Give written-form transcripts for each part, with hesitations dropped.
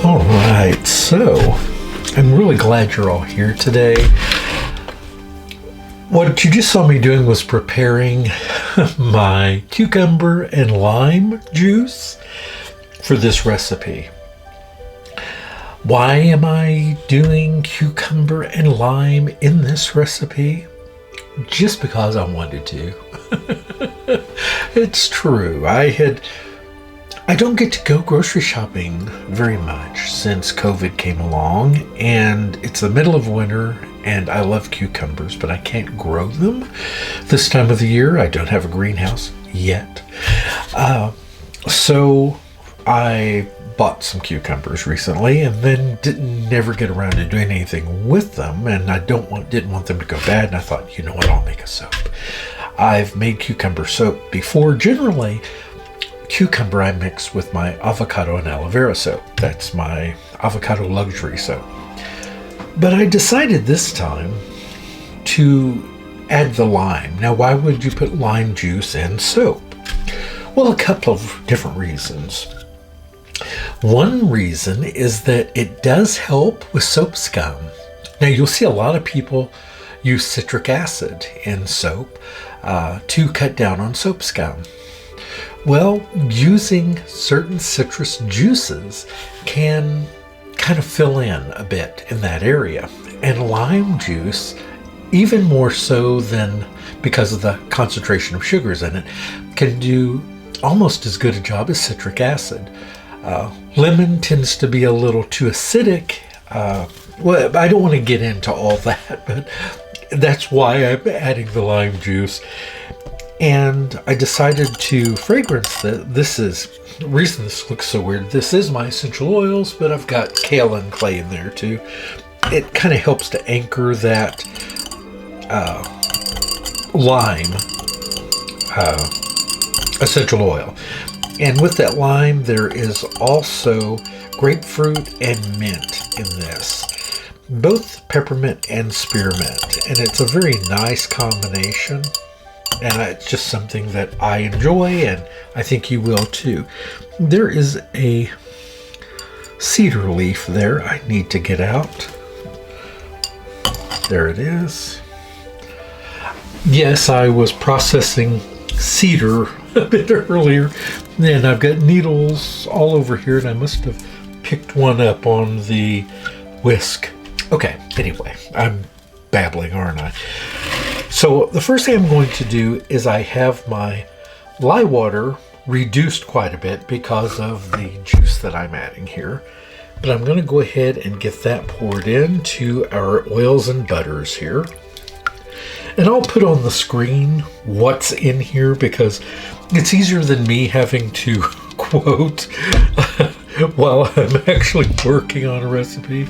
All right, so I'm really glad you're all here today. What you just saw me doing was preparing my cucumber and lime juice for this recipe. Why am I doing cucumber and lime in this recipe? Just because I wanted to. It's true. I don't get to go grocery shopping very much since COVID came along, and it's the middle of winter, and I love cucumbers, but I can't grow them this time of the year. I don't have a greenhouse yet. So I bought some cucumbers recently and then never get around to doing anything with them, and I didn't want them to go bad, and I thought, you know what, I'll make a soap. I've made cucumber soap before. Generally, cucumber I mix with my avocado and aloe vera soap. That's my avocado luxury soap. But I decided this time to add the lime. Now, why would you put lime juice in soap? Well, a couple of different reasons. One reason is that it does help with soap scum. Now, you'll see a lot of people use citric acid in soap to cut down on soap scum. Well, using certain citrus juices can kind of fill in a bit in that area. And lime juice, even more so than because of the concentration of sugars in it, can do almost as good a job as citric acid. Lemon tends to be a little too acidic. Well, I don't want to get into all that, but that's why I'm adding the lime juice. And I decided to fragrance that the reason this looks so weird, this is my essential oils, but I've got kale and clay in there too. It kind of helps to anchor that lime essential oil. And with that lime, there is also grapefruit and mint in this. Both peppermint and spearmint. And it's a very nice combination. And it's just something that I enjoy, and I think you will too. There is a cedar leaf there I need to get out. There it is. Yes, I was processing cedar a bit earlier, and I've got needles all over here, and I must have picked one up on the whisk. Okay, anyway, I'm babbling, aren't I? So the first thing I'm going to do is I have my lye water reduced quite a bit because of the juice that I'm adding here. But I'm going to go ahead and get that poured into our oils and butters here. And I'll put on the screen what's in here because it's easier than me having to quote while I'm actually working on a recipe.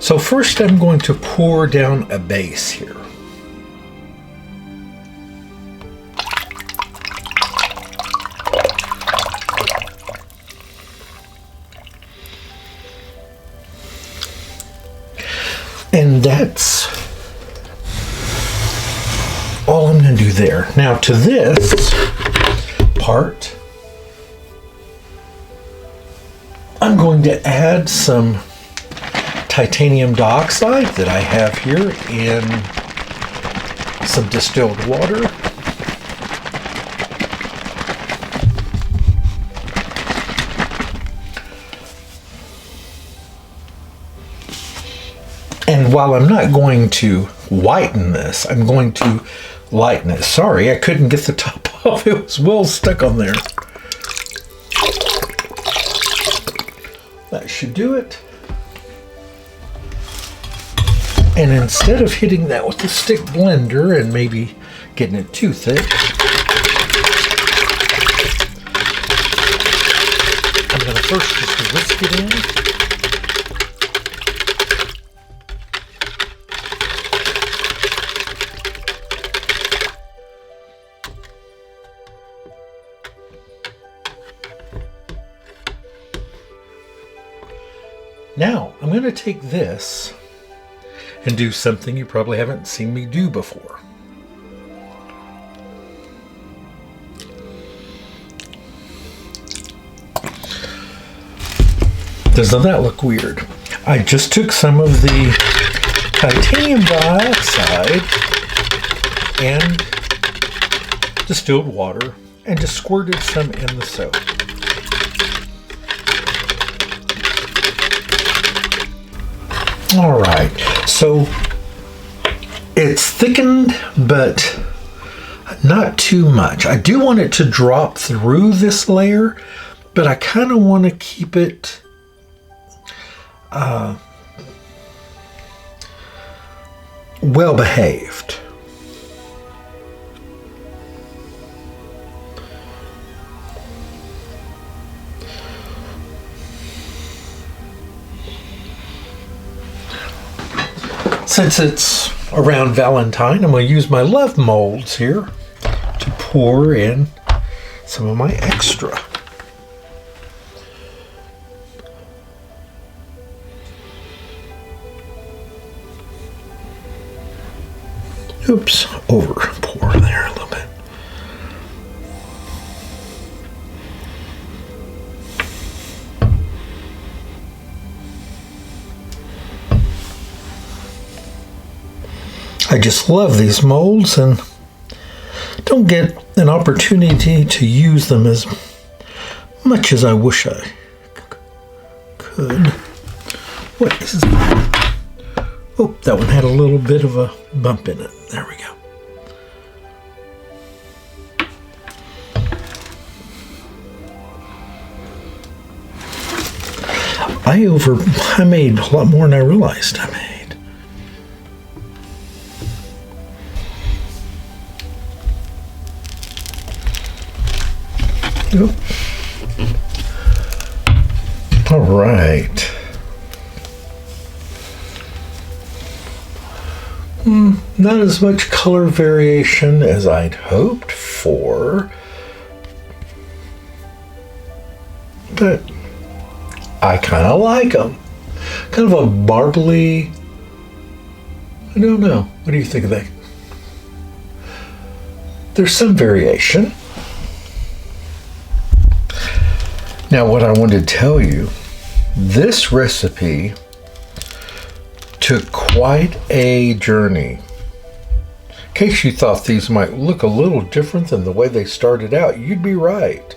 So first I'm going to pour down a base here. And that's all I'm going to do there. Now to this part, I'm going to add some titanium dioxide that I have here in some distilled water. And while I'm not going to whiten this, I'm going to lighten it. Sorry, I couldn't get the top off. It was well stuck on there. That should do it. And instead of hitting that with the stick blender and maybe getting it too thick, I'm going to first just whisk it in. Now, I'm going to take this and do something you probably haven't seen me do before. Doesn't that look weird? I just took some of the titanium dioxide and distilled water and just squirted some in the soap. All right, so it's thickened, but not too much. I do want it to drop through this layer, but I kind of want to keep it well behaved. Since it's around Valentine, I'm going to use my love molds here to pour in some of my extra. Oops, over pour there a little bit. I just love these molds and don't get an opportunity to use them as much as I wish I could. What is that? Oh, that one had a little bit of a bump in it. There we go. I made a lot more than I realized I made. All right. Not as much color variation as I'd hoped for, but I kind of like them. Kind of a marbly, I don't know. What do you think of that? There's some variation. Now, what I wanted to tell you, this recipe took quite a journey. In case you thought these might look a little different than the way they started out, you'd be right.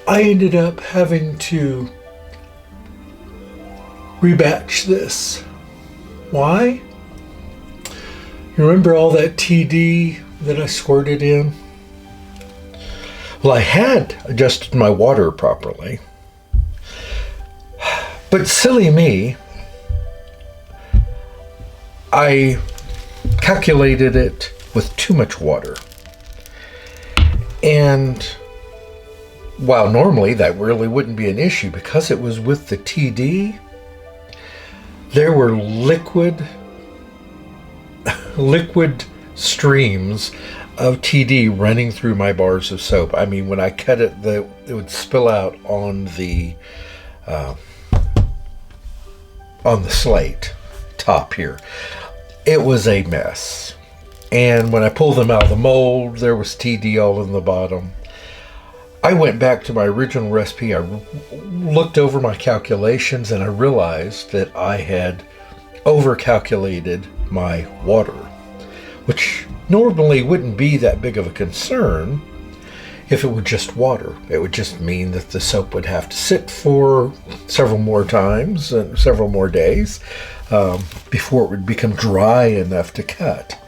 I ended up having to rebatch this. Why? You remember all that TD that I squirted in? Well, I had adjusted my water properly, but silly me, I calculated it with too much water. And while normally that really wouldn't be an issue, because it was with the TD, there were liquid streams of TD running through my bars of soap. I mean, when I cut it, it would spill out on the slate top here. It was a mess. And when I pulled them out of the mold, there was TD all in the bottom. I went back to my original recipe. I looked over my calculations and I realized that I had overcalculated my water, which normally wouldn't be that big of a concern if it were just water. It would just mean that the soap would have to sit for several more times and several more days before it would become dry enough to cut.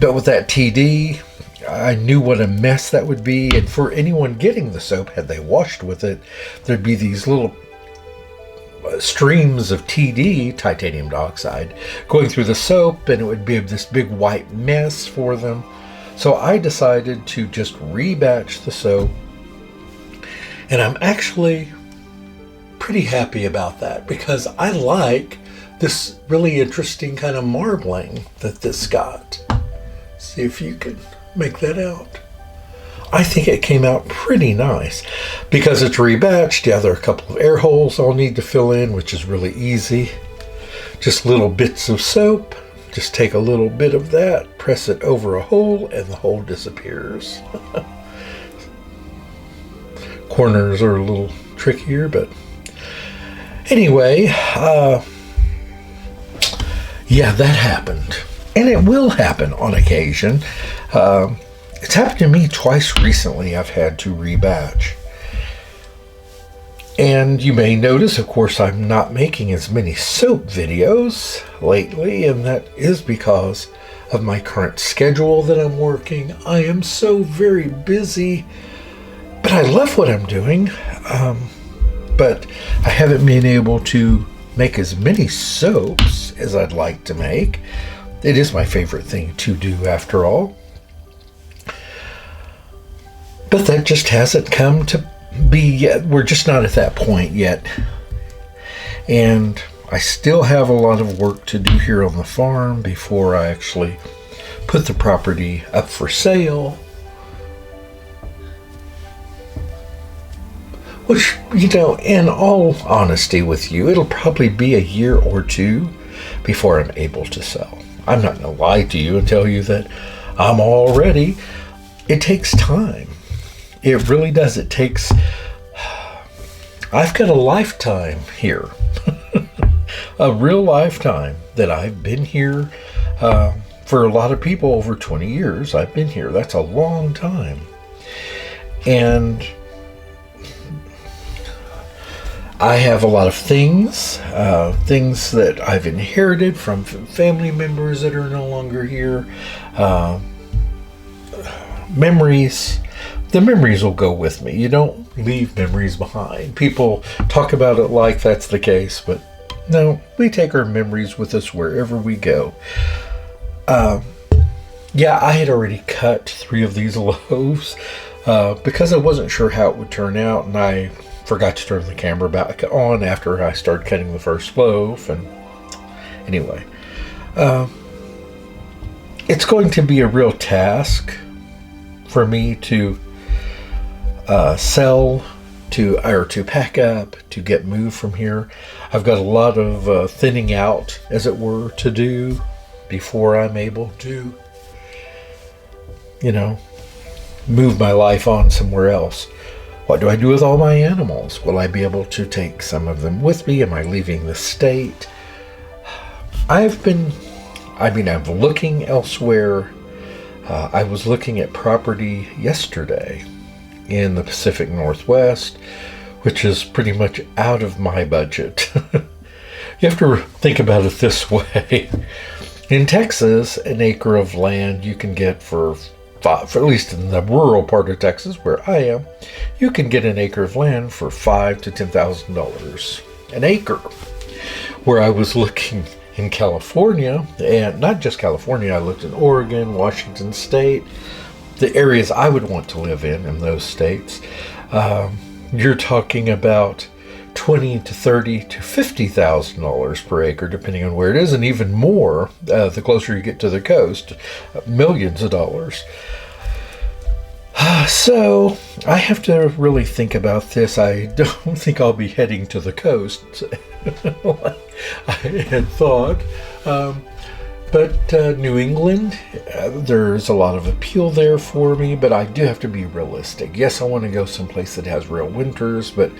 But with that TD, I knew what a mess that would be. And for anyone getting the soap, had they washed with it, there'd be these little streams of TD, titanium dioxide, going through the soap, and it would be this big white mess for them. So I decided to just rebatch the soap, and I'm actually pretty happy about that because I like this really interesting kind of marbling that this got. See if you can make that out. I think it came out pretty nice. Because it's rebatched, yeah, there are a couple of air holes I'll need to fill in, which is really easy. Just little bits of soap. Just take a little bit of that, press it over a hole, and the hole disappears. Corners are a little trickier, but anyway, yeah, that happened. And it will happen on occasion. It's happened to me twice recently. I've had to rebatch. And you may notice, of course, I'm not making as many soap videos lately, and that is because of my current schedule that I'm working. I am so very busy, but I love what I'm doing. But I haven't been able to make as many soaps as I'd like to make. It is my favorite thing to do, after all. But that just hasn't come to be yet. We're just not at that point yet. And I still have a lot of work to do here on the farm before I actually put the property up for sale. Which, you know, in all honesty with you, it'll probably be a year or two before I'm able to sell. I'm not going to lie to you and tell you that I'm all ready. It takes time. It really does. It takes... I've got a lifetime here. A real lifetime that I've been here. For a lot of people, over 20 years I've been here. That's a long time. And I have a lot of things that I've inherited from family members that are no longer here. Memories. The memories will go with me. You don't leave memories behind. People talk about it like that's the case, but no, we take our memories with us wherever we go. Yeah, I had already cut 3 of these loaves because I wasn't sure how it would turn out, and I forgot to turn the camera back on after I started cutting the first loaf. And anyway, it's going to be a real task for me to sell, to pack up, to get moved from here. I've got a lot of thinning out, as it were, to do before I'm able to, move my life on somewhere else. What do I do with all my animals? Will I be able to take some of them with me? Am I leaving the state? I'm looking elsewhere. I was looking at property yesterday in the Pacific Northwest, which is pretty much out of my budget. You have to think about it this way. In Texas, an acre of land you can get for at least in the rural part of Texas where I am, you can get an acre of land for $5,000 to $10,000 an acre. Where I was looking in California, and not just California, I looked in Oregon, Washington State, the areas I would want to live in those states. You're talking about $20 to $30 to $50,000 per acre, depending on where it is, and even more the closer you get to the coast, millions of dollars. So I have to really think about this. I don't think I'll be heading to the coast like I had thought. But New England, there's a lot of appeal there for me, but I do have to be realistic. Yes, I want to go someplace that has real winters, but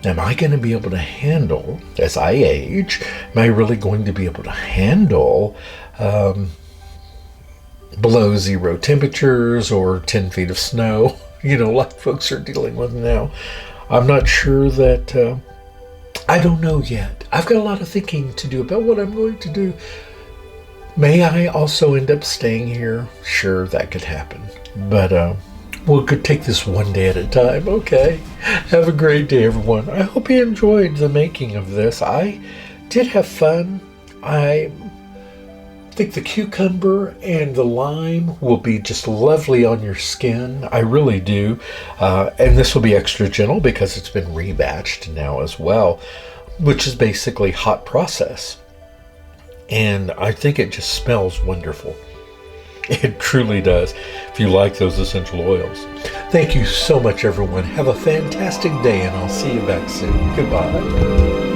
am I going to be able to handle, as I age, am I really going to be able to handle below zero temperatures or 10 feet of snow, like folks are dealing with now? I'm not sure that, I don't know yet. I've got a lot of thinking to do about what I'm going to do. May I also end up staying here? Sure, that could happen. But we'll take this one day at a time, okay? Have a great day, everyone. I hope you enjoyed the making of this. I did have fun. I think the cucumber and the lime will be just lovely on your skin. I really do. And this will be extra gentle because it's been rebatched now as well, which is basically hot process. And I think it just smells wonderful. It truly does, if you like those essential oils. Thank you so much, everyone. Have a fantastic day, and I'll see you back soon. Goodbye.